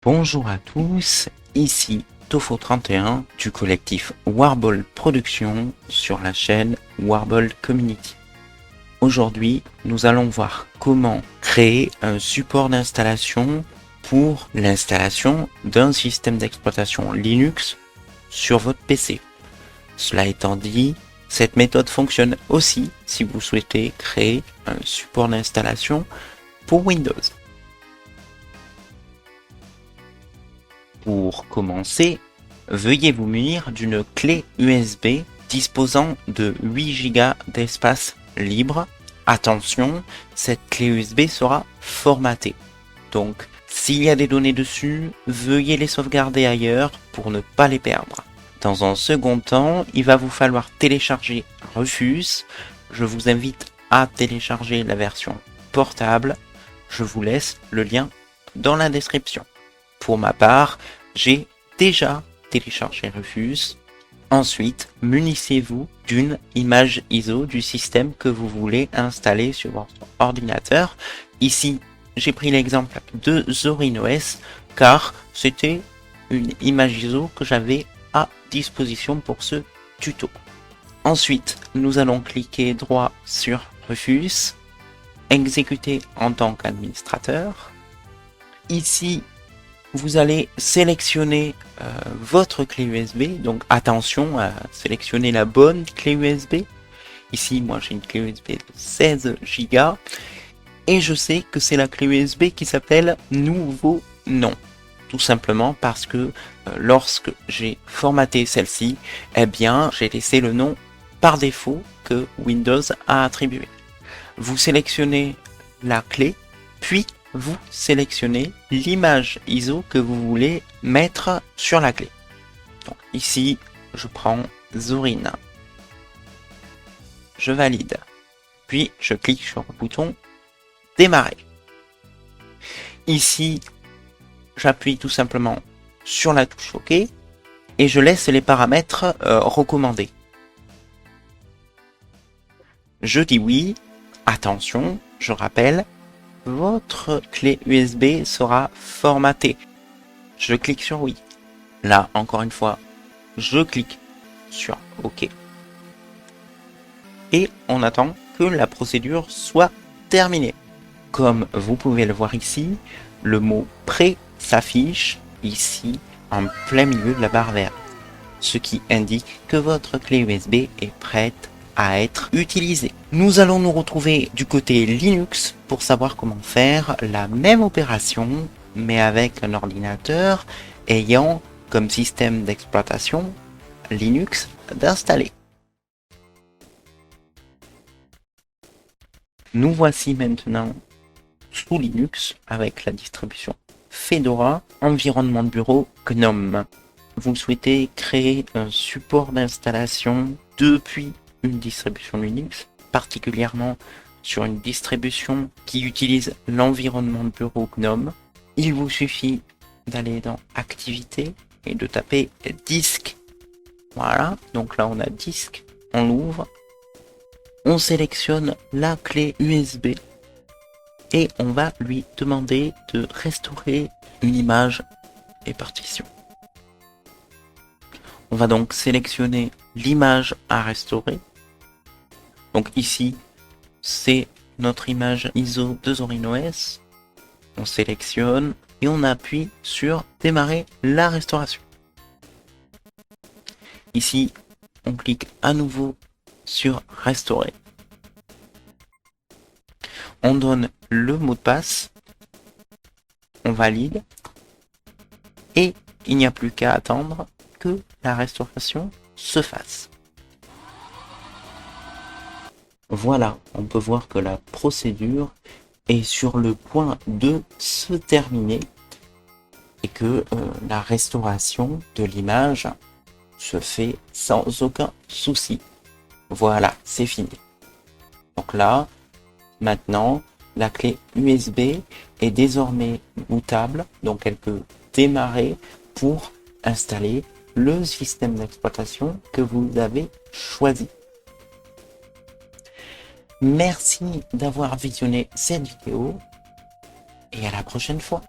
Bonjour à tous, ici Tofo31 du collectif Warball Productions sur la chaîne Warball Community. Aujourd'hui, nous allons voir comment créer un support d'installation pour l'installation d'un système d'exploitation Linux sur votre PC. Cela étant dit, cette méthode fonctionne aussi si vous souhaitez créer un support d'installation pour Windows. Pour commencer, veuillez vous munir d'une clé USB disposant de 8 Go d'espace libre. Attention, cette clé USB sera formatée. Donc, s'il y a des données dessus, veuillez les sauvegarder ailleurs pour ne pas les perdre. Dans un second temps, il va vous falloir télécharger Rufus. Je vous invite à télécharger la version portable. Je vous laisse le lien dans la description. Pour ma part, j'ai déjà téléchargé Rufus. Ensuite, munissez-vous d'une image ISO du système que vous voulez installer sur votre ordinateur. Ici, j'ai pris l'exemple de Zorin OS car c'était une image ISO que j'avais à disposition pour ce tuto. Ensuite, nous allons cliquer droit sur Rufus, exécuter en tant qu'administrateur. Ici, vous allez sélectionner votre clé USB, donc attention à sélectionner la bonne clé USB. Ici, moi j'ai une clé USB de 16 Go et je sais que c'est la clé USB qui s'appelle nouveau nom. Tout simplement parce que lorsque j'ai formaté celle-ci, eh bien j'ai laissé le nom par défaut que Windows a attribué. Vous sélectionnez la clé, puis vous sélectionnez l'image ISO que vous voulez mettre sur la clé. Donc ici, je prends Zorin. Je valide. Puis je clique sur le bouton démarrer. Ici, j'appuie tout simplement sur la touche OK et je laisse les paramètres recommandés. Je dis oui. Attention, je rappelle, votre clé USB sera formatée. Je clique sur oui. Là, encore une fois, je clique sur OK. Et on attend que la procédure soit terminée. Comme vous pouvez le voir ici, le mot prêt s'affiche ici en plein milieu de la barre verte, ce qui indique que votre clé USB est prête à être utilisée. Nous allons nous retrouver du côté Linux pour savoir comment faire la même opération mais avec un ordinateur ayant comme système d'exploitation Linux d'installer. Nous voici maintenant sous Linux avec la distribution Fedora, environnement de bureau GNOME. Vous souhaitez créer un support d'installation depuis une distribution Linux, particulièrement sur une distribution qui utilise l'environnement de bureau GNOME. Il vous suffit d'aller dans Activités et de taper Disque. Voilà, donc là on a Disque, on l'ouvre, on sélectionne la clé USB et on va lui demander de restaurer une image et partition. On va donc sélectionner l'image à restaurer. Donc ici, c'est notre image ISO de Zorin OS. On sélectionne et on appuie sur démarrer la restauration. Ici, on clique à nouveau sur restaurer. On donne le mot de passe. On valide. Et il n'y a plus qu'à attendre que la restauration se fasse. Voilà, on peut voir que la procédure est sur le point de se terminer et que la restauration de l'image se fait sans aucun souci. Voilà, c'est fini. Donc là, maintenant, la clé USB est désormais bootable, donc elle peut démarrer pour installer le système d'exploitation que vous avez choisi. Merci d'avoir visionné cette vidéo et à la prochaine fois.